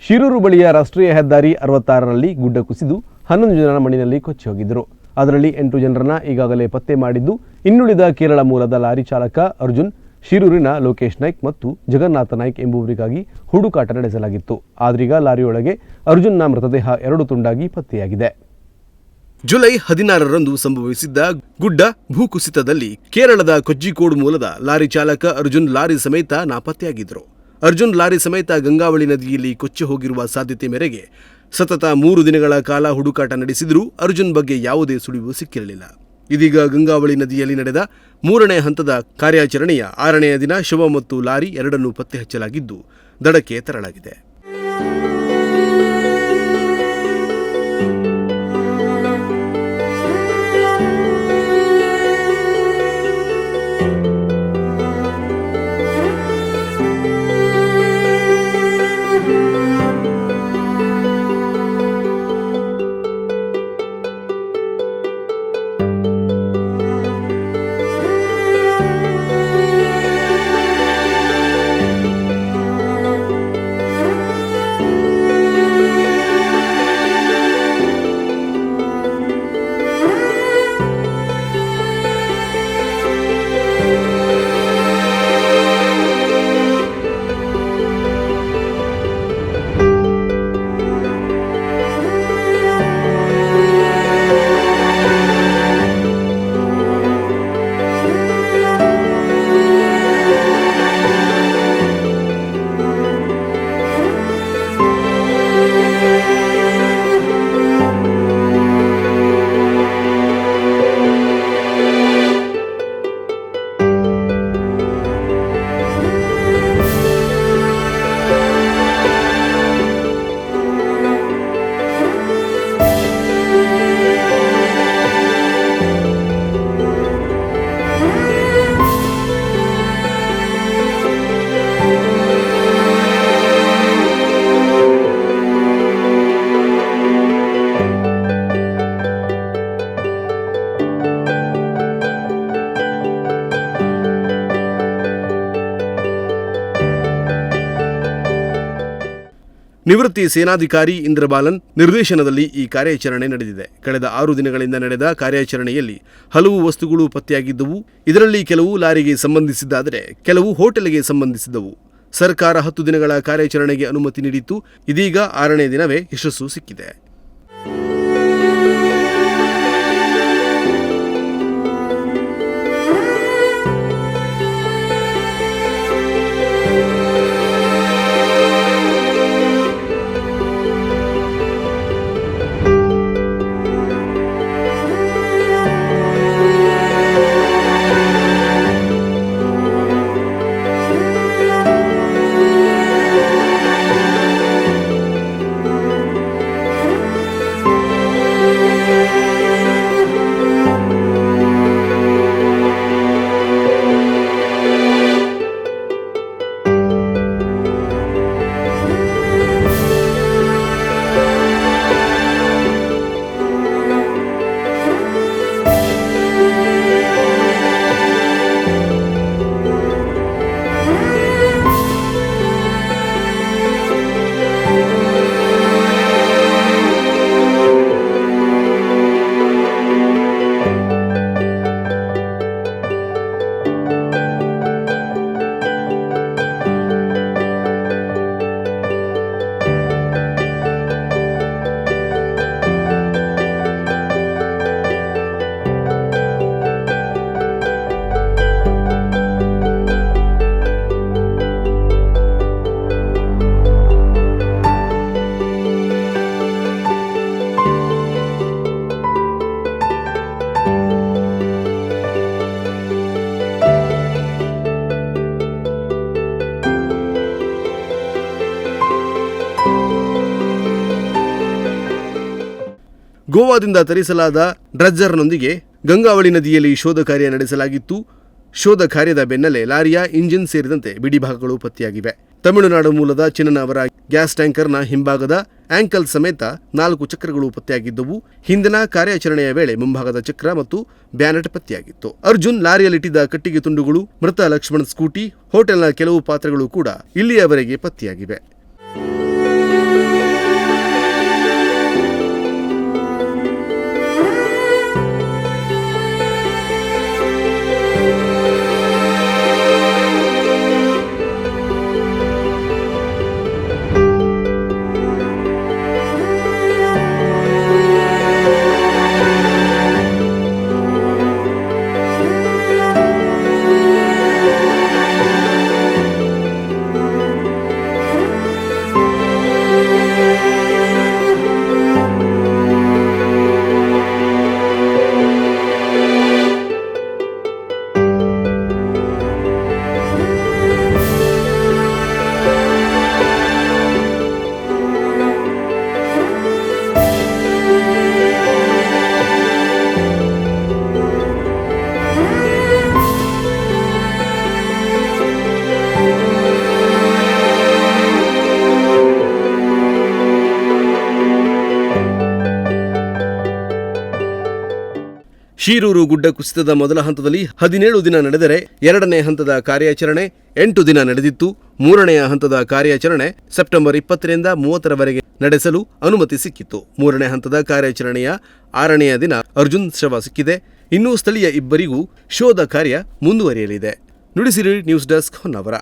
ಶಿರೂರು ಬಳಿಯ ರಾಷ್ಟ್ರೀಯ ಹೆದ್ದಾರಿ 66ರಲ್ಲಿ ಗುಡ್ಡ ಕುಸಿದು 11 ಜನರ ಮಣ್ಣಿನಲ್ಲಿ ಕೊಚ್ಚಿ ಹೋಗಿದ್ದರು. ಅದರಲ್ಲಿ 8 ಜನರನ್ನ ಈಗಾಗಲೇ ಪತ್ತೆ ಮಾಡಿದ್ದು, ಇನ್ನುಳಿದ ಕೇರಳ ಮೂಲದ ಲಾರಿ ಚಾಲಕ ಅರ್ಜುನ್, ಶಿರೂರಿನ ಲೋಕೇಶ್ ನಾಯ್ಕ್ ಮತ್ತು ಜಗನ್ನಾಥ ನಾಯ್ಕ್ ಎಂಬುವರಿಗಾಗಿ ಹುಡುಕಾಟ ನಡೆಸಲಾಗಿತ್ತು. ಆದ್ರೀಗ ಲಾರಿಯೊಳಗೆ ಅರ್ಜುನ್ನ ಮೃತದೇಹ 2 ತುಂಡಾಗಿ ಪತ್ತೆಯಾಗಿದೆ. ಜುಲೈ 16ರಂದು ಸಂಭವಿಸಿದ್ದ ಗುಡ್ಡ ಭೂಕುಸಿತದಲ್ಲಿ ಕೇರಳದ ಕೊಜ್ಜಿಕೋಡು ಮೂಲದ ಲಾರಿ ಚಾಲಕ ಅರ್ಜುನ್ ಲಾರಿ ಸಮೇತ ನಾಪತ್ತೆಯಾಗಿದ್ದರು. ಅರ್ಜುನ್ ಲಾರಿ ಸಮೇತ ಗಂಗಾವಳಿ ನದಿಯಲ್ಲಿ ಕೊಚ್ಚಿ ಹೋಗಿರುವ ಸಾಧ್ಯತೆ ಮೇರೆಗೆ ಸತತ 3 ದಿನಗಳ ಕಾಲ ಹುಡುಕಾಟ ನಡೆಸಿದರೂ ಅರ್ಜುನ್ ಬಗ್ಗೆ ಯಾವುದೇ ಸುಳಿವು ಸಿಕ್ಕಿರಲಿಲ್ಲ. ಇದೀಗ ಗಂಗಾವಳಿ ನದಿಯಲ್ಲಿ ನಡೆದ 3ನೇ ಹಂತದ ಕಾರ್ಯಾಚರಣೆಯ 6ನೆಯ ದಿನ ಶವ ಮತ್ತು ಲಾರಿ ಎರಡನ್ನೂ ಪತ್ತೆ ಹಚ್ಚಲಾಗಿದ್ದು ದಡಕ್ಕೆ ತರಲಾಗಿದೆ. ನಿವೃತ್ತಿ ಸೇನಾಧಿಕಾರಿ ಇಂದ್ರಬಾಲನ್ ನಿರ್ದೇಶನದಲ್ಲಿ ಈ ಕಾರ್ಯಾಚರಣೆ ನಡೆದಿದೆ. ಕಳೆದ 6 ದಿನಗಳಿಂದ ನಡೆದ ಕಾರ್ಯಾಚರಣೆಯಲ್ಲಿ ಹಲವು ವಸ್ತುಗಳು ಪತ್ತೆಯಾಗಿದ್ದವು. ಇದರಲ್ಲಿ ಕೆಲವು ಲಾರಿಗೆ ಸಂಬಂಧಿಸಿದ್ದಾದರೆ ಕೆಲವು ಹೋಟೆಲ್ಗೆ ಸಂಬಂಧಿಸಿದ್ದವು. ಸರ್ಕಾರ 10 ದಿನಗಳ ಕಾರ್ಯಾಚರಣೆಗೆ ಅನುಮತಿ ನೀಡಿತ್ತು. ಇದೀಗ 6ನೇ ದಿನವೇ ಯಶಸ್ಸು ಸಿಕ್ಕಿದೆ. ಗೋವಾದಿಂದ ತರಿಸಲಾದ ಡ್ರಜ್ಜರ್ನೊಂದಿಗೆ ಗಂಗಾವಳಿ ನದಿಯಲ್ಲಿ ಶೋಧ ಕಾರ್ಯ ನಡೆಸಲಾಗಿತ್ತು. ಶೋಧ ಕಾರ್ಯದ ಬೆನ್ನಲ್ಲೇ ಲಾರಿಯ ಇಂಜಿನ್ ಸೇರಿದಂತೆ ಬಿಡಿಭಾಗಗಳು ಪತ್ತೆಯಾಗಿವೆ. ತಮಿಳುನಾಡು ಮೂಲದ ಚಿನ್ನನ ಅವರ ಗ್ಯಾಸ್ ಟ್ಯಾಂಕರ್ನ ಹಿಂಭಾಗದ ಆಂಕಲ್ ಸಮೇತ 4 ಚಕ್ರಗಳು ಪತ್ತೆಯಾಗಿದ್ದವು. ಹಿಂದಿನ ಕಾರ್ಯಾಚರಣೆಯ ವೇಳೆ ಮುಂಭಾಗದ ಚಕ್ರ ಮತ್ತು ಬ್ಯಾನೆಟ್ ಪತ್ತೆಯಾಗಿತ್ತು. ಅರ್ಜುನ್ ಲಾರಿಯಲ್ಲಿಟ್ಟಿದ್ದ ಕಟ್ಟಿಗೆ ತುಂಡುಗಳು, ಮೃತ ಲಕ್ಷ್ಮಣ್ ಸ್ಕೂಟಿ, ಹೋಟೆಲ್ನ ಕೆಲವು ಪಾತ್ರೆಗಳು ಕೂಡ ಇಲ್ಲಿಯವರೆಗೆ ಪತ್ತೆಯಾಗಿವೆ. ಶೀರೂರು ಗುಡ್ಡ ಕುಸಿತದ ಮೊದಲ ಹಂತದಲ್ಲಿ 17 ದಿನ ನಡೆದರೆ ಎರಡನೇ ಹಂತದ ಕಾರ್ಯಾಚರಣೆ 8 ದಿನ ನಡೆದಿತ್ತು. ಮೂರನೆಯ ಹಂತದ ಕಾರ್ಯಾಚರಣೆ ಸೆಪ್ಟೆಂಬರ್ 20ರಿಂದ 30ರವರೆಗೆ ನಡೆಸಲು ಅನುಮತಿ ಸಿಕ್ಕಿತ್ತು. ಮೂರನೇ ಹಂತದ ಕಾರ್ಯಾಚರಣೆಯ 6ನೆಯ ದಿನ ಅರ್ಜುನ್ ಶವ ಸಿಕ್ಕಿದೆ. ಇನ್ನೂ ಸ್ಥಳೀಯ ಇಬ್ಬರಿಗೂ ಶೋಧ ಕಾರ್ಯ ಮುಂದುವರಿಯಲಿದೆ. Nudisiri news desk Honnavar.